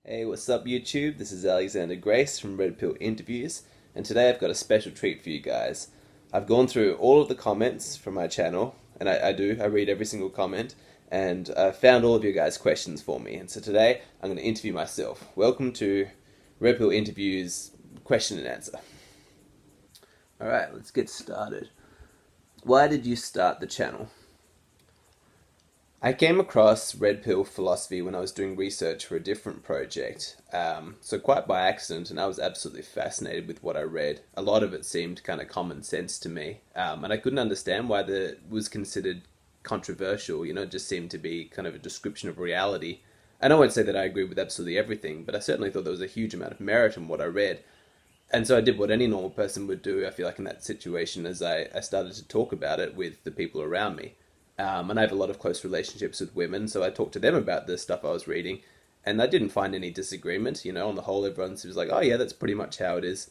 Hey, what's up YouTube? This is Alexander Grace from Red Pill Interviews, and today I've got a special treat for you guys. I've gone through all of the comments from my channel, and I read every single comment, and I found all of your guys' questions for me. And so today I'm going to interview myself. Welcome to Red Pill Interviews question and answer. Alright, let's get started. Why did you start the channel? I came across Red Pill philosophy when I was doing research for a different project, so quite by accident, and I was absolutely fascinated with what I read. A lot of it seemed kind of common sense to me, and I couldn't understand why it was considered controversial. It just seemed to be kind of a description of reality. And I won't say that I agree with absolutely everything, but I certainly thought there was a huge amount of merit in what I read. And so I did what any normal person would do, I feel like, in that situation, as I started to talk about it with the people around me. And I have a lot of close relationships with women, so I talked to them about the stuff I was reading, and I didn't find any disagreement. On the whole, everyone was like, oh yeah, that's pretty much how it is.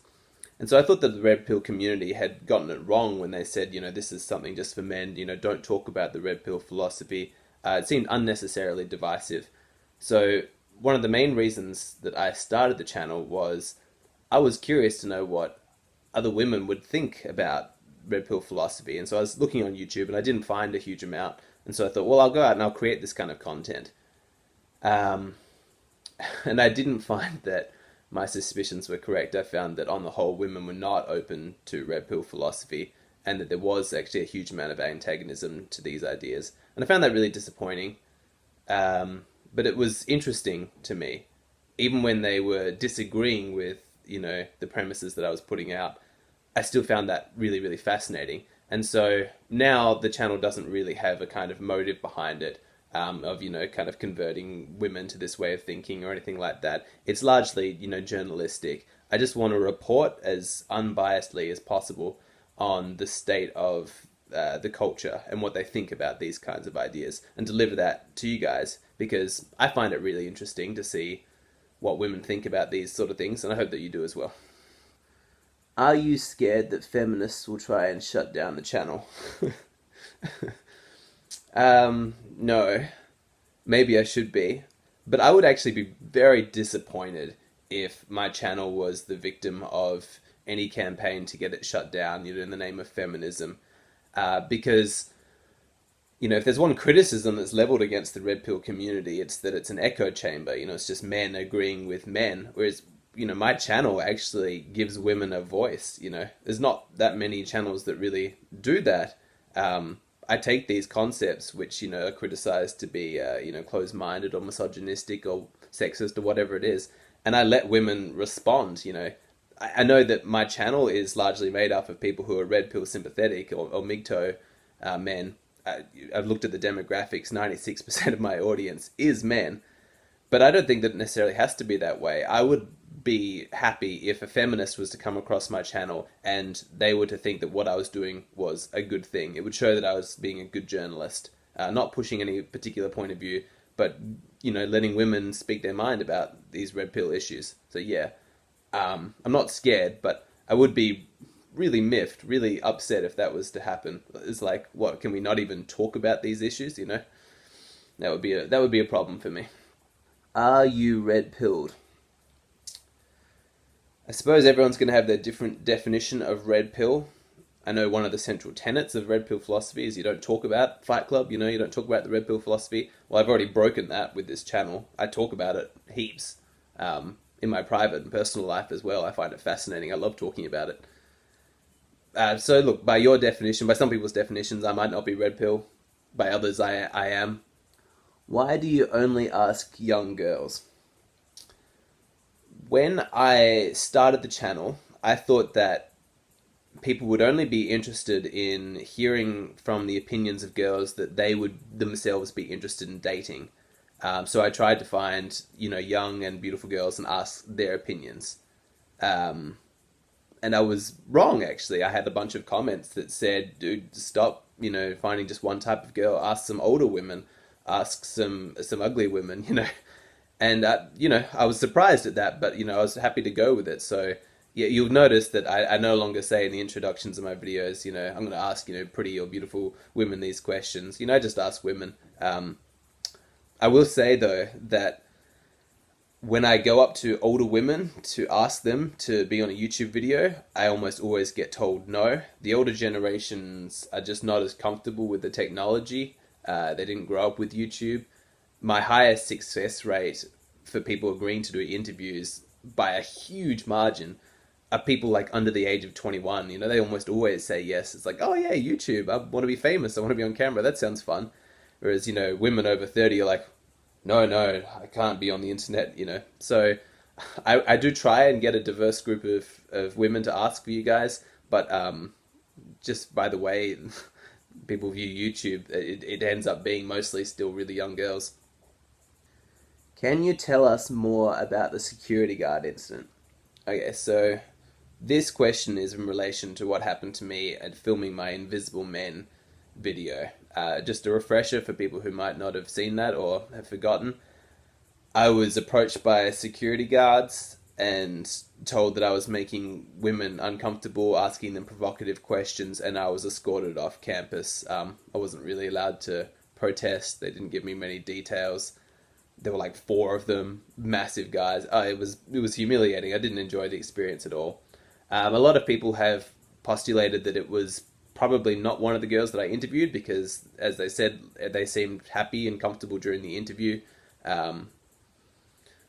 And so I thought that the Red Pill community had gotten it wrong when they said, this is something just for men, don't talk about the Red Pill philosophy. It seemed unnecessarily divisive. So one of the main reasons that I started the channel was I was curious to know what other women would think about Red Pill philosophy. And so I was looking on YouTube and I didn't find a huge amount. And so I thought, well, I'll go out and I'll create this kind of content. And I didn't find that my suspicions were correct. I found that on the whole, women were not open to Red Pill philosophy, and that there was actually a huge amount of antagonism to these ideas. And I found that really disappointing. But it was interesting to me, even when they were disagreeing with, the premises that I was putting out. I still found that really, really fascinating. And so now the channel doesn't really have a kind of motive behind it of, kind of converting women to this way of thinking or anything like that. It's largely, journalistic. I just want to report as unbiasedly as possible on the state of the culture and what they think about these kinds of ideas, and deliver that to you guys, because I find it really interesting to see what women think about these sort of things, and I hope that you do as well. Are you scared that feminists will try and shut down the channel? No. Maybe I should be. But I would actually be very disappointed if my channel was the victim of any campaign to get it shut down, in the name of feminism. Because, if there's one criticism that's leveled against the Red Pill community, it's that it's an echo chamber. It's just men agreeing with men, whereas my channel actually gives women a voice. There's not that many channels that really do that. I take these concepts, which, are criticized to be, closed-minded or misogynistic or sexist or whatever it is, and I let women respond. I know that my channel is largely made up of people who are Red Pill sympathetic or MGTOW men. I've looked at the demographics, 96% of my audience is men. But I don't think that it necessarily has to be that way. I would be happy if a feminist was to come across my channel and they were to think that what I was doing was a good thing. It would show that I was being a good journalist, not pushing any particular point of view, but letting women speak their mind about these Red Pill issues. So yeah, I'm not scared, but I would be really miffed, really upset if that was to happen. It's like, what, can we not even talk about these issues? That would be a problem for me. Are you red-pilled? I suppose everyone's going to have their different definition of red pill. I know one of the central tenets of red pill philosophy is you don't talk about Fight Club, you don't talk about the red pill philosophy. Well, I've already broken that with this channel. I talk about it heaps in my private and personal life as well. I find it fascinating. I love talking about it. So look, by your definition, by some people's definitions, I might not be red pill. By others, I am. Why do you only ask young girls? When I started the channel, I thought that people would only be interested in hearing from the opinions of girls that they would themselves be interested in dating. So I tried to find, young and beautiful girls and ask their opinions. And I was wrong, actually. I had a bunch of comments that said, dude, stop, finding just one type of girl. Ask some older women. Ask some ugly women, And, I was surprised at that, but, I was happy to go with it. So, yeah, you'll notice that I no longer say in the introductions of my videos, I'm going to ask, pretty or beautiful women these questions. I just ask women. I will say, though, that When I go up to older women to ask them to be on a YouTube video, I almost always get told no. The older generations are just not as comfortable with the technology. They didn't grow up with YouTube. My highest success rate for people agreeing to do interviews by a huge margin are people like under the age of 21. You know, they almost always say yes. It's like, oh yeah, YouTube. I want to be famous. I want to be on camera. That sounds fun. Whereas, women over 30 are like, no, no, I can't be on the internet. So I do try and get a diverse group of women to ask for you guys, but just by the way people view YouTube, it ends up being mostly still really young girls. Can you tell us more about the security guard incident? Okay, so this question is in relation to what happened to me at filming my Invisible Men video. Just a refresher for people who might not have seen that or have forgotten. I was approached by security guards and told that I was making women uncomfortable, asking them provocative questions, and I was escorted off campus. I wasn't really allowed to protest. They didn't give me many details. There were like four of them, massive guys. It was humiliating. I didn't enjoy the experience at all. A lot of people have postulated that it was probably not one of the girls that I interviewed because, as they said, they seemed happy and comfortable during the interview. Um,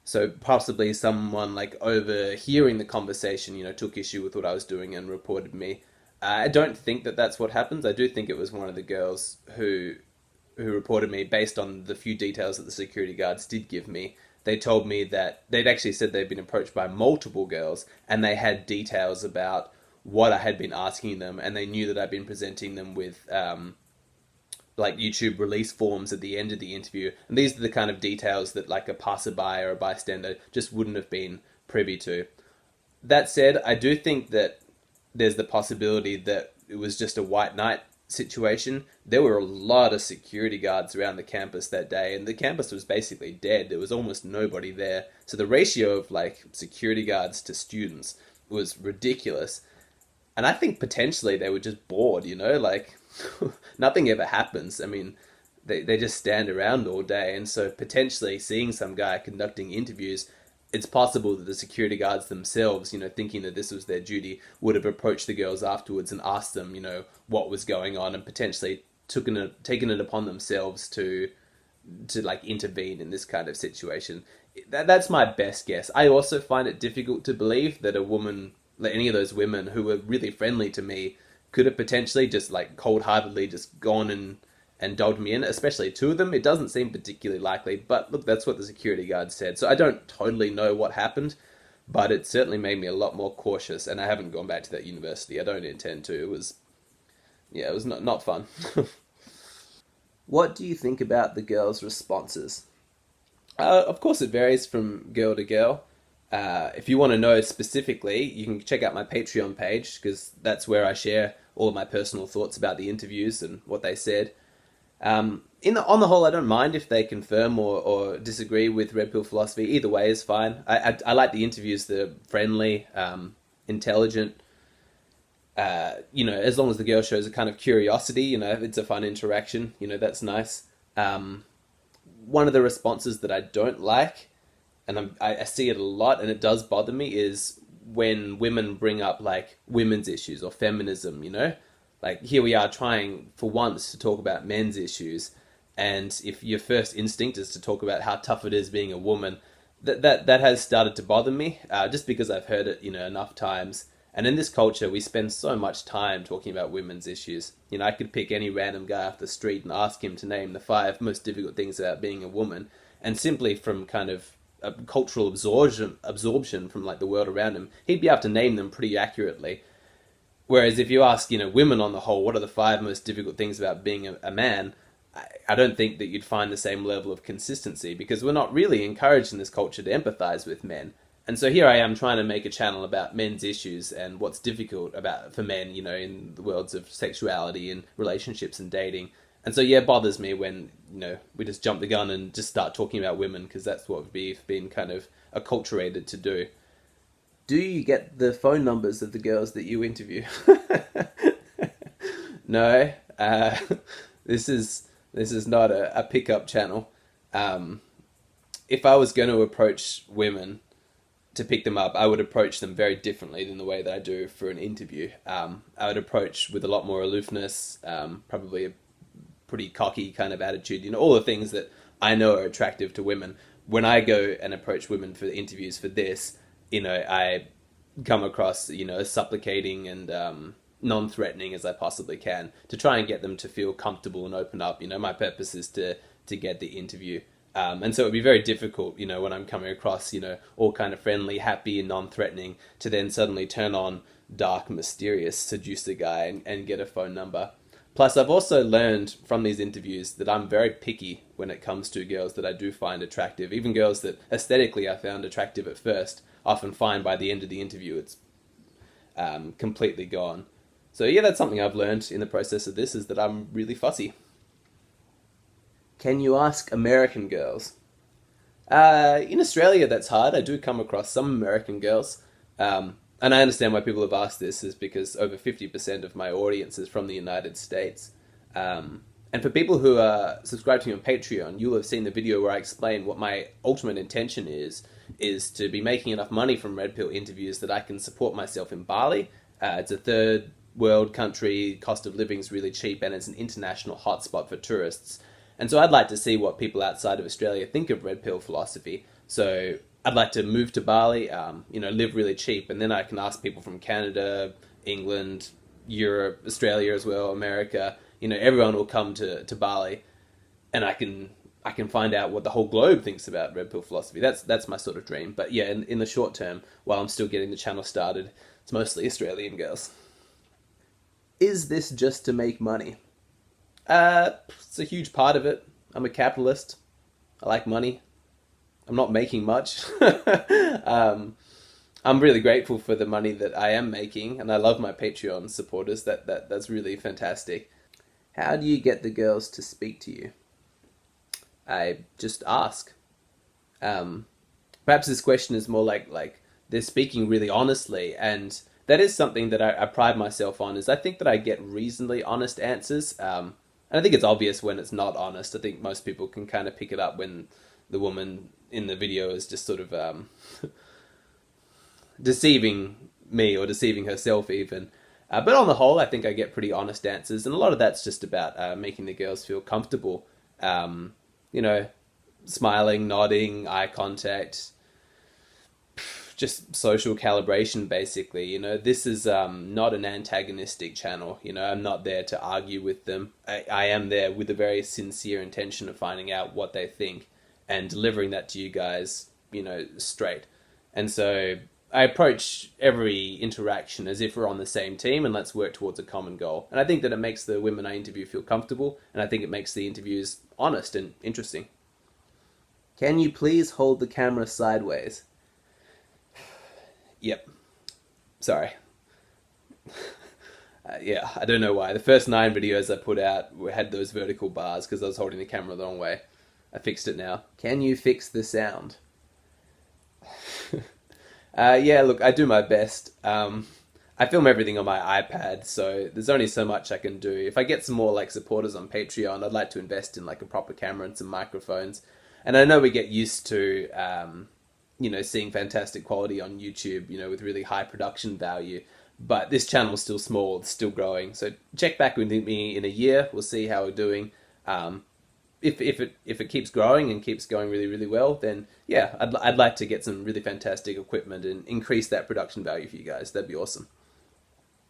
so possibly someone like overhearing the conversation, took issue with what I was doing and reported me. I don't think that that's what happens. I do think it was one of the girls who reported me based on the few details that the security guards did give me. They told me that they'd actually said they'd been approached by multiple girls and they had details about what I had been asking them, and they knew that I'd been presenting them with like YouTube release forms at the end of the interview. And these are the kind of details that like a passerby or a bystander just wouldn't have been privy to. That said, I do think that there's the possibility that it was just a white knight situation. There were a lot of security guards around the campus that day, and the campus was basically dead. There was almost nobody there. So the ratio of like security guards to students was ridiculous. And I think potentially they were just bored, like nothing ever happens. I mean, they just stand around all day. And so potentially seeing some guy conducting interviews, it's possible that the security guards themselves, thinking that this was their duty, would have approached the girls afterwards and asked them, what was going on, and potentially taken it upon themselves to like intervene in this kind of situation. That's my best guess. I also find it difficult to believe that a woman, like any of those women who were really friendly to me, could have potentially just like cold-heartedly just gone and dogged me in, especially two of them. It doesn't seem particularly likely, but look, that's what the security guard said. So I don't totally know what happened, but it certainly made me a lot more cautious, and I haven't gone back to that university. I don't intend to. It was not fun. What do you think about the girls' responses? Of course, it varies from girl to girl. If you want to know specifically, you can check out my Patreon page because that's where I share all of my personal thoughts about the interviews and what they said. On the whole, I don't mind if they confirm or disagree with Red Pill philosophy. Either way is fine. I like the interviews. They're friendly, intelligent. As long as the girl shows a kind of curiosity, it's a fun interaction. That's nice. One of the responses that I don't like, and I see it a lot, and it does bother me, is when women bring up like women's issues or feminism. Like here we are trying for once to talk about men's issues, and if your first instinct is to talk about how tough it is being a woman, that has started to bother me, just because I've heard it enough times. And in this culture, we spend so much time talking about women's issues. I could pick any random guy off the street and ask him to name the 5 most difficult things about being a woman, and simply from kind of a cultural absorption from like the world around him, he'd be able to name them pretty accurately. Whereas if you ask, women on the whole, what are the 5 most difficult things about being a man, I don't think that you'd find the same level of consistency, because we're not really encouraged in this culture to empathize with men. And so here I am trying to make a channel about men's issues and what's difficult for men, in the worlds of sexuality and relationships and dating. And so, yeah, it bothers me when, we just jump the gun and just start talking about women, because that's what we've been kind of acculturated to do. Do you get the phone numbers of the girls that you interview? No, this is not a pickup channel. if I was going to approach women to pick them up, I would approach them very differently than the way that I do for an interview. I would approach with a lot more aloofness, probably a pretty cocky kind of attitude, all the things that I know are attractive to women. When I go and approach women for interviews for this, I come across, as supplicating and non-threatening as I possibly can to try and get them to feel comfortable and open up. My purpose is to get the interview. And so it would be very difficult, when I'm coming across, all kind of friendly, happy, and non-threatening, to then suddenly turn on dark, mysterious, seduce the guy and get a phone number. Plus, I've also learned from these interviews that I'm very picky when it comes to girls that I do find attractive. Even girls that aesthetically I found attractive at first, often find by the end of the interview it's completely gone. So yeah, that's something I've learned in the process of this, is that I'm really fussy. Can you ask American girls? In Australia, that's hard. I do come across some American girls. And I understand why people have asked this, is because over 50% of my audience is from the United States. And for people who are subscribed to me on Patreon, you'll have seen the video where I explain what my ultimate intention is to be making enough money from Red Pill interviews that I can support myself in Bali. It's a third world country, cost of living is really cheap, and it's an international hotspot for tourists. And so I'd like to see what people outside of Australia think of Red Pill philosophy. So I'd like to move to Bali, live really cheap, and then I can ask people from Canada, England, Europe, Australia as well, America. Everyone will come to Bali, and I can find out what the whole globe thinks about Red Pill philosophy. That's my sort of dream. But yeah, in the short term, while I'm still getting the channel started, it's mostly Australian girls. Is this just to make money? It's a huge part of it. I'm a capitalist. I like money. I'm not making much. I'm really grateful for the money that I am making, and I love my Patreon supporters. That's really fantastic. How do you get the girls to speak to you? I just ask. Perhaps this question is more like they're speaking really honestly, and that is something that I pride myself on, is I think that I get reasonably honest answers. And I think it's obvious when it's not honest. I think most people can kind of pick it up when the woman in the video is just sort of deceiving me or deceiving herself even. But on the whole, I think I get pretty honest answers, and a lot of that's just about making the girls feel comfortable. Smiling, nodding, eye contact, just social calibration, basically. This is not an antagonistic channel. I'm not there to argue with them. I am there with a very sincere intention of finding out what they think and delivering that to you guys, straight. And so I approach every interaction as if we're on the same team and let's work towards a common goal. And I think that it makes the women I interview feel comfortable, and I think it makes the interviews honest and interesting. Can you please hold the camera sideways? Yep. Sorry. Yeah, I don't know why. The first 9 videos I put out had those vertical bars because I was holding the camera the wrong way. I fixed it now. Can you fix the sound? Yeah, look, I do my best. I film everything on my iPad, so there's only so much I can do. If I get some more supporters on Patreon, I'd like to invest in a proper camera and some microphones. And I know we get used to seeing fantastic quality on YouTube, with really high production value. But this channel's still small, it's still growing. So check back with me in a year. We'll see how we're doing. If it keeps growing and keeps going really, really well, then yeah, I'd like to get some really fantastic equipment and increase that production value for you guys. That'd be awesome.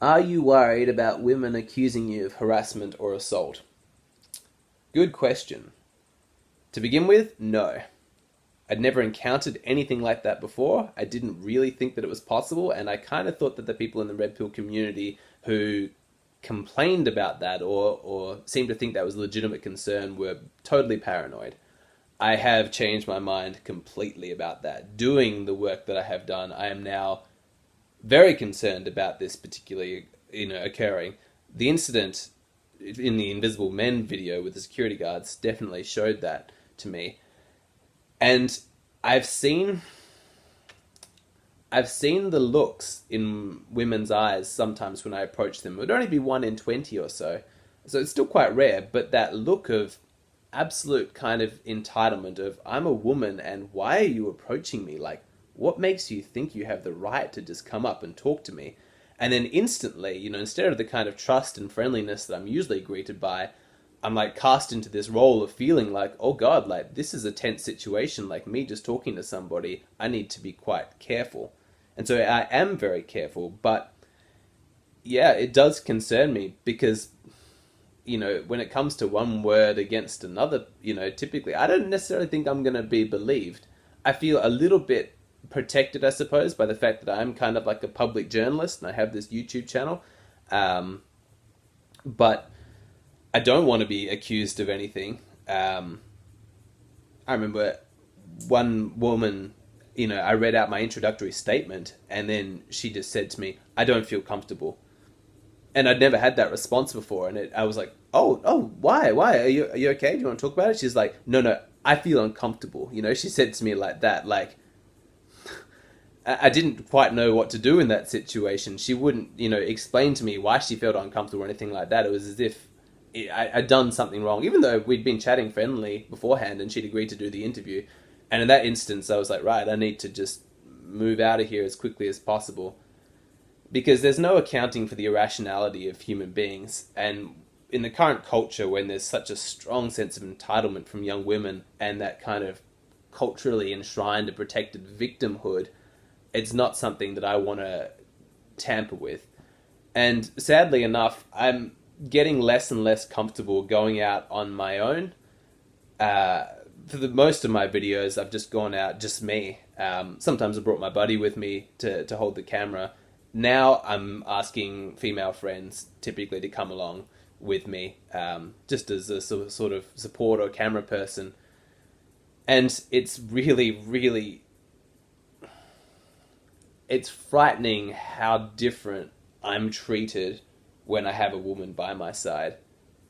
Are you worried about women accusing you of harassment or assault? Good question. To begin with, no. I'd never encountered anything like that before. I didn't really think that it was possible, and I kind of thought that the people in the Red Pill community who complained about that or seemed to think that was a legitimate concern were totally paranoid. I have changed my mind completely about that. Doing the work that I have done, I am now very concerned about this particularly occurring. The incident in the Invisible Men video with the security guards definitely showed that to me. And I've seen the looks in women's eyes sometimes when I approach them. It would only be 1 in 20 or so. So it's still quite rare, but that look of absolute kind of entitlement of, I'm a woman and why are you approaching me? Like, what makes you think you have the right to just come up and talk to me? And then instantly, instead of the kind of trust and friendliness that I'm usually greeted by, I'm like cast into this role of feeling like, oh God, like this is a tense situation. Like me just talking to somebody, I need to be quite careful. And so I am very careful, but yeah, it does concern me because, when it comes to one word against another, typically I don't necessarily think I'm going to be believed. I feel a little bit protected, I suppose, by the fact that I'm kind of like a public journalist and I have this YouTube channel. But I don't want to be accused of anything. I remember one woman, I read out my introductory statement and then she just said to me, I don't feel comfortable. And I'd never had that response before. And I was like, oh, why? Are you okay? Do you want to talk about it? She's like, no, I feel uncomfortable. She said to me like that, like, I didn't quite know what to do in that situation. She wouldn't, explain to me why she felt uncomfortable or anything like that. It was as if I'd done something wrong, even though we'd been chatting friendly beforehand and she'd agreed to do the interview. And in that instance, I was like, right, I need to just move out of here as quickly as possible. Because there's no accounting for the irrationality of human beings. And in the current culture, when there's such a strong sense of entitlement from young women and that kind of culturally enshrined and protected victimhood, it's not something that I want to tamper with. And sadly enough, I'm getting less and less comfortable going out on my own. For the most of my videos, I've just gone out, just me. Sometimes I brought my buddy with me to hold the camera. Now I'm asking female friends typically to come along with me, just as a sort of support or camera person. And it's really, really, it's frightening how different I'm treated when I have a woman by my side.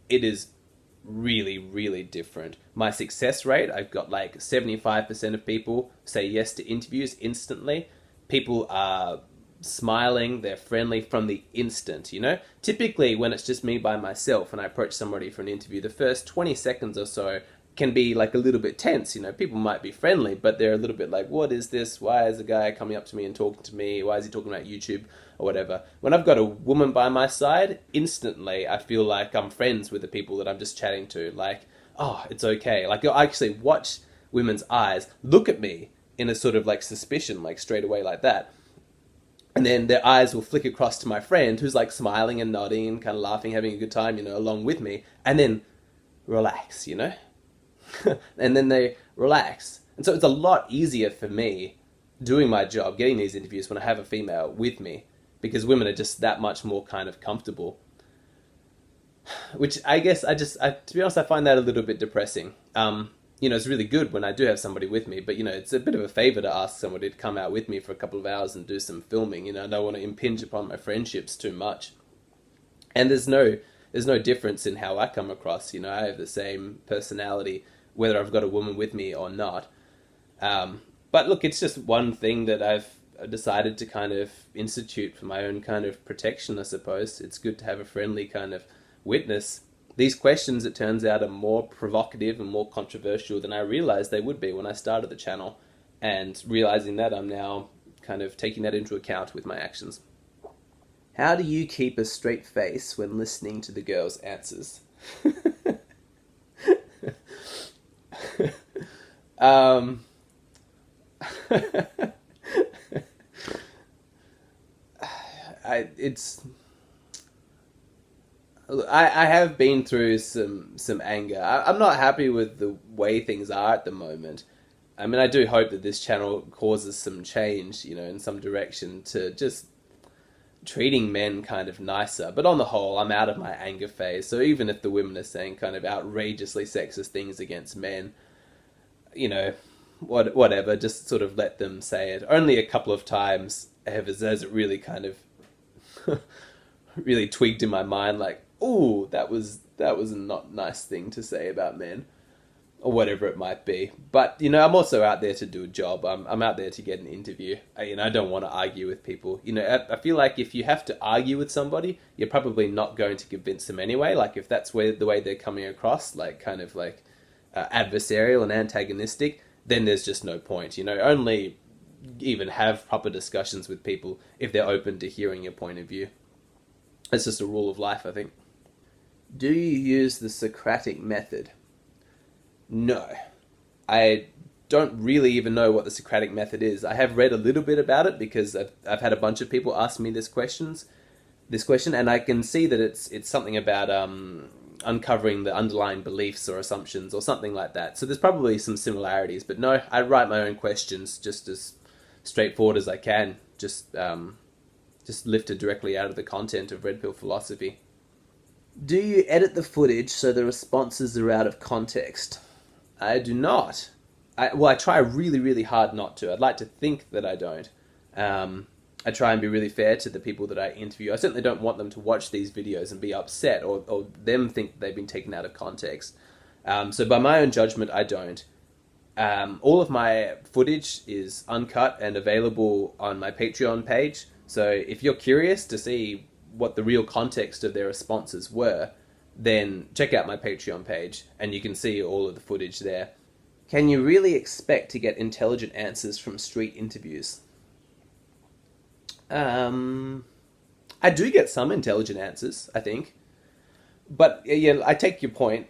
It is really, really different. My success rate, I've got like 75% of people say yes to interviews instantly. People are smiling, they're friendly from the instant, Typically, when it's just me by myself and I approach somebody for an interview, the first 20 seconds or so can be like a little bit tense, People might be friendly, but they're a little bit like, what is this? Why is a guy coming up to me and talking to me? Why is he talking about YouTube or whatever? When I've got a woman by my side, instantly I feel like I'm friends with the people that I'm just chatting to. Like, oh, it's okay. Like, I actually watch women's eyes look at me in a sort of like suspicion, like straight away like that. And then their eyes will flick across to my friend who's like smiling and nodding and kind of laughing, having a good time, along with me. And then relax, and then they relax. And so it's a lot easier for me doing my job, getting these interviews when I have a female with me, because women are just that much more kind of comfortable. Which I guess to be honest, I find that a little bit depressing. It's really good when I do have somebody with me, but, it's a bit of a favor to ask somebody to come out with me for a couple of hours and do some filming. I don't want to impinge upon my friendships too much. And there's no difference in how I come across. I have the same personality, whether I've got a woman with me or not. But look, it's just one thing that I've decided to kind of institute for my own kind of protection, I suppose. It's good to have a friendly kind of witness. These questions, it turns out, are more provocative and more controversial than I realized they would be when I started the channel. And realizing that, I'm now kind of taking that into account with my actions. How do you keep a straight face when listening to the girls' answers? I have been through some anger. I'm not happy with the way things are at the moment. I mean, I do hope that this channel causes some change, in some direction to just treating men kind of nicer. But on the whole, I'm out of my anger phase. So even if the women are saying kind of outrageously sexist things against men, whatever, just sort of let them say it. Only a couple of times has it really kind of really tweaked in my mind, like, ooh, that was a not nice thing to say about men, or whatever it might be. But, I'm also out there to do a job. I'm out there to get an interview. I don't want to argue with people. I feel like if you have to argue with somebody, you're probably not going to convince them anyway. Like, if that's the way they're coming across, like, kind of like, adversarial and antagonistic, then there's just no point. Only even have proper discussions with people if they're open to hearing your point of view. It's just a rule of life, I think. Do you use the Socratic method? No. I don't really even know what the Socratic method is. I have read a little bit about it because I've had a bunch of people ask me this question, and I can see that it's something about uncovering the underlying beliefs or assumptions or something like that. So there's probably some similarities, but no, I write my own questions just as straightforward as I can, just lifted directly out of the content of Red Pill Philosophy. Do you edit the footage so the responses are out of context? I do not. I try really, really hard not to. I'd like to think that I don't. I try and be really fair to the people that I interview. I certainly don't want them to watch these videos and be upset or them think they've been taken out of context. So by my own judgment, I don't. All of my footage is uncut and available on my Patreon page. So if you're curious to see what the real context of their responses were, then check out my Patreon page and you can see all of the footage there. Can you really expect to get intelligent answers from street interviews? I do get some intelligent answers, I think. But yeah, I take your point.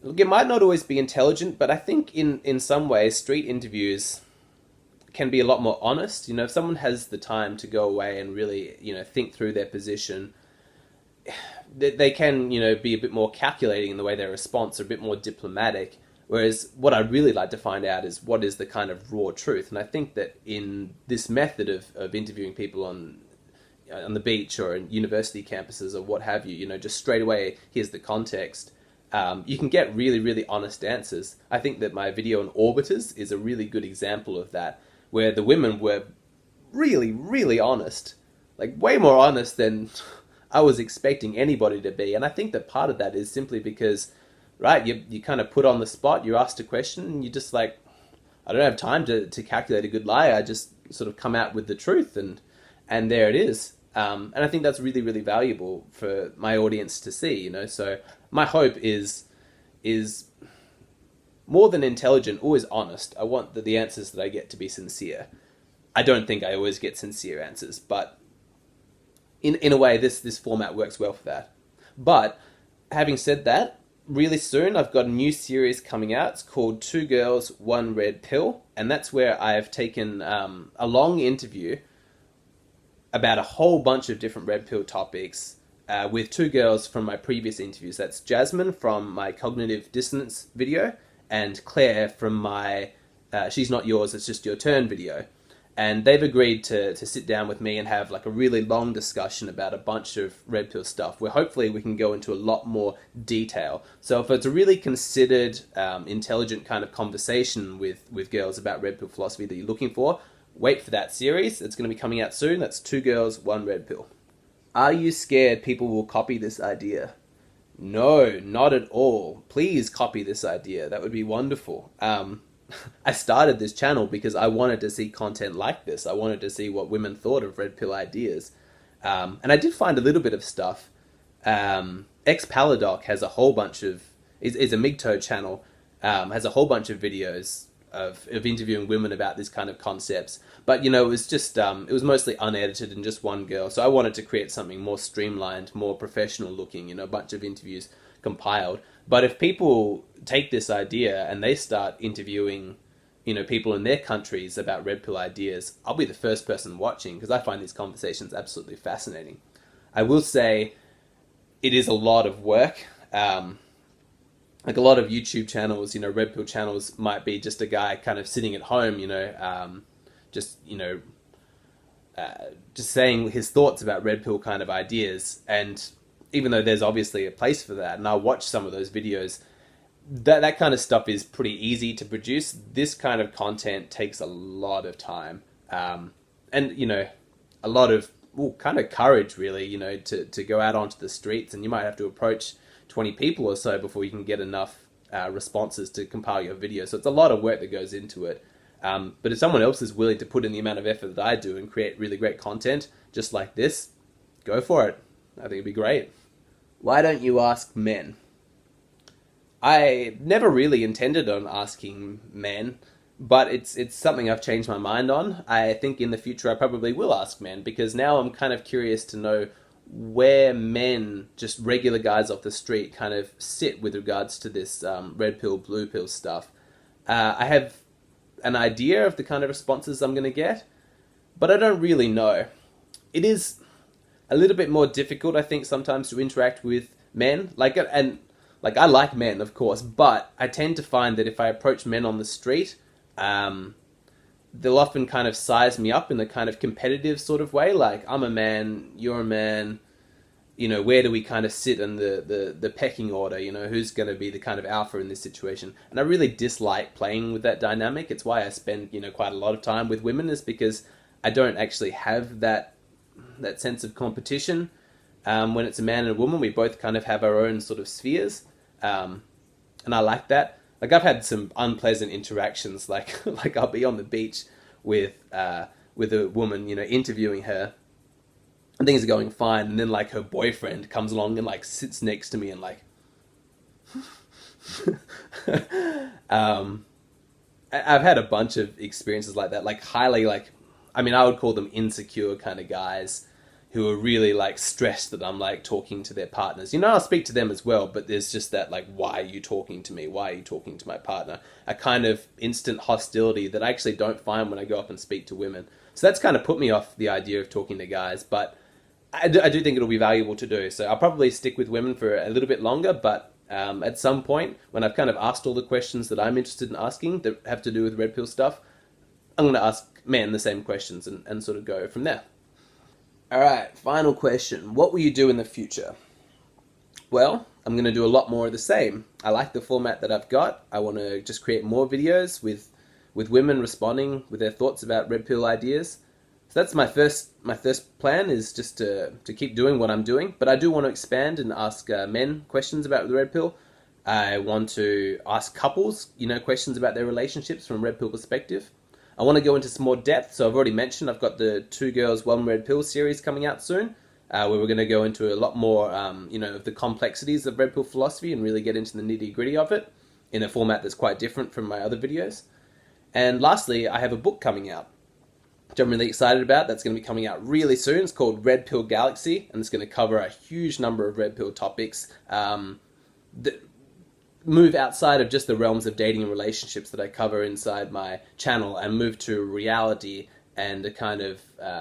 Look, it might not always be intelligent, but I think in some ways street interviews can be a lot more honest. If someone has the time to go away and really, think through their position, they can, be a bit more calculating in the way their response, or a bit more diplomatic. Whereas what I'd really like to find out is what is the kind of raw truth. And I think that in this method of interviewing people on the beach or in university campuses or what have you, just straight away, here's the context. You can get really, really honest answers. I think that my video on orbiters is a really good example of that, where the women were really, really honest. Like, way more honest than I was expecting anybody to be. And I think that part of that is simply because, right, you kind of put on the spot, you're asked a question, and you're just like, I don't have time to calculate a good lie. I just sort of come out with the truth, and there it is. And I think that's really, really valuable for my audience to see, So my hope is more than intelligent, always honest. I want the answers that I get to be sincere. I don't think I always get sincere answers, but in a way, this format works well for that. But having said that, really soon I've got a new series coming out. It's called 2 Girls, 1 Red Pill, and that's where I've taken a long interview about a whole bunch of different red pill topics with 2 girls from my previous interviews. That's Jasmine from my cognitive dissonance video and Claire from my She's Not Yours, It's Just Your Turn video. And they've agreed to sit down with me and have like a really long discussion about a bunch of red pill stuff where hopefully we can go into a lot more detail. So if it's a really considered, intelligent kind of conversation with girls about red pill philosophy that you're looking for, wait for that series. It's going to be coming out soon. That's 2 Girls, 1 Red Pill. Are you scared people will copy this idea? No, not at all. Please copy this idea. That would be wonderful. I started this channel because I wanted to see content like this. I wanted to see what women thought of red pill ideas. And I did find a little bit of stuff. Ex-Paladoc has a whole bunch of... is a MGTOW channel. Has a whole bunch of videos of interviewing women about this kind of concepts. But, it was just, it was mostly unedited and just one girl. So I wanted to create something more streamlined, more professional looking, a bunch of interviews compiled. But if people take this idea and they start interviewing, people in their countries about red pill ideas, I'll be the first person watching because I find these conversations absolutely fascinating. I will say it is a lot of work. Like a lot of YouTube channels, red pill channels might be just a guy kind of sitting at home, just saying his thoughts about red pill kind of ideas. And even though there's obviously a place for that, and I watch some of those videos, that kind of stuff is pretty easy to produce. This kind of content takes a lot of time. And, a lot of kind of courage, really, to go out onto the streets, and you might have to approach 20 people or so before you can get enough responses to compile your video. So it's a lot of work that goes into it. But if someone else is willing to put in the amount of effort that I do and create really great content just like this, go for it. I think it'd be great. Why don't you ask men? I never really intended on asking men, but it's something I've changed my mind on. I think in the future I probably will ask men because now I'm kind of curious to know where men, just regular guys off the street, kind of sit with regards to this red pill, blue pill stuff. I have an idea of the kind of responses I'm going to get, but I don't really know. It is a little bit more difficult, I think, sometimes to interact with men. I like men, of course, but I tend to find that if I approach men on the street, they'll often kind of size me up in a kind of competitive sort of way. Like, I'm a man, you're a man. Where do we kind of sit in the pecking order? Who's going to be the kind of alpha in this situation? And I really dislike playing with that dynamic. It's why I spend, quite a lot of time with women, is because I don't actually have that sense of competition. When it's a man and a woman, we both kind of have our own sort of spheres. And I like that. Like, I've had some unpleasant interactions, like I'll be on the beach with a woman, interviewing her, and things are going fine, and then like her boyfriend comes along and like sits next to me and like I've had a bunch of experiences like that, like highly, like, I mean, I would call them insecure kind of guys who are really like stressed that I'm like talking to their partners. I'll speak to them as well, but there's just that, like, why are you talking to me? Why are you talking to my partner? A kind of instant hostility that I actually don't find when I go up and speak to women. So that's kind of put me off the idea of talking to guys, but I do think it'll be valuable to do. So I'll probably stick with women for a little bit longer, but at some point, when I've kind of asked all the questions that I'm interested in asking that have to do with red pill stuff, I'm going to ask men the same questions and sort of go from there. All right, final question. What will you do in the future? Well, I'm going to do a lot more of the same. I like the format that I've got. I want to just create more videos with women responding with their thoughts about red pill ideas. So that's my first plan, is just to keep doing what I'm doing. But I do want to expand and ask men questions about the red pill. I want to ask couples, questions about their relationships from a red pill perspective. I want to go into some more depth. So I've already mentioned I've got the 2 Girls, 1 Red Pill series coming out soon, where we're going to go into a lot more, of the complexities of red pill philosophy and really get into the nitty gritty of it in a format that's quite different from my other videos. And lastly, I have a book coming out, which I'm really excited about. That's going to be coming out really soon. It's called Red Pill Galaxy, and it's going to cover a huge number of red pill topics that move outside of just the realms of dating and relationships that I cover inside my channel, and move to reality and a kind of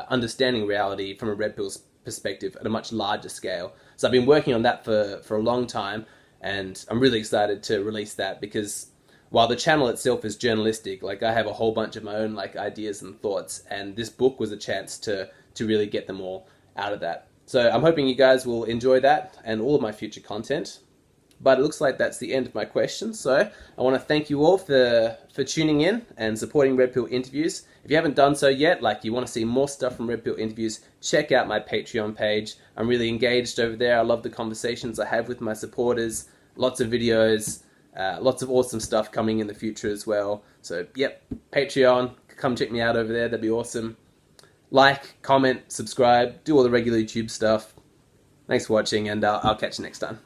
understanding reality from a red pill's perspective at a much larger scale. So I've been working on that for a long time, and I'm really excited to release that, because while the channel itself is journalistic, like, I have a whole bunch of my own like ideas and thoughts, and this book was a chance to really get them all out of that. So I'm hoping you guys will enjoy that and all of my future content. But it looks like that's the end of my questions. So I want to thank you all for tuning in and supporting Red Pill Interviews. If you haven't done so yet, like, you want to see more stuff from Red Pill Interviews, check out my Patreon page. I'm really engaged over there. I love the conversations I have with my supporters. Lots of videos, lots of awesome stuff coming in the future as well. So, yep, Patreon, come check me out over there. That'd be awesome. Like, comment, subscribe, do all the regular YouTube stuff. Thanks for watching, and I'll catch you next time.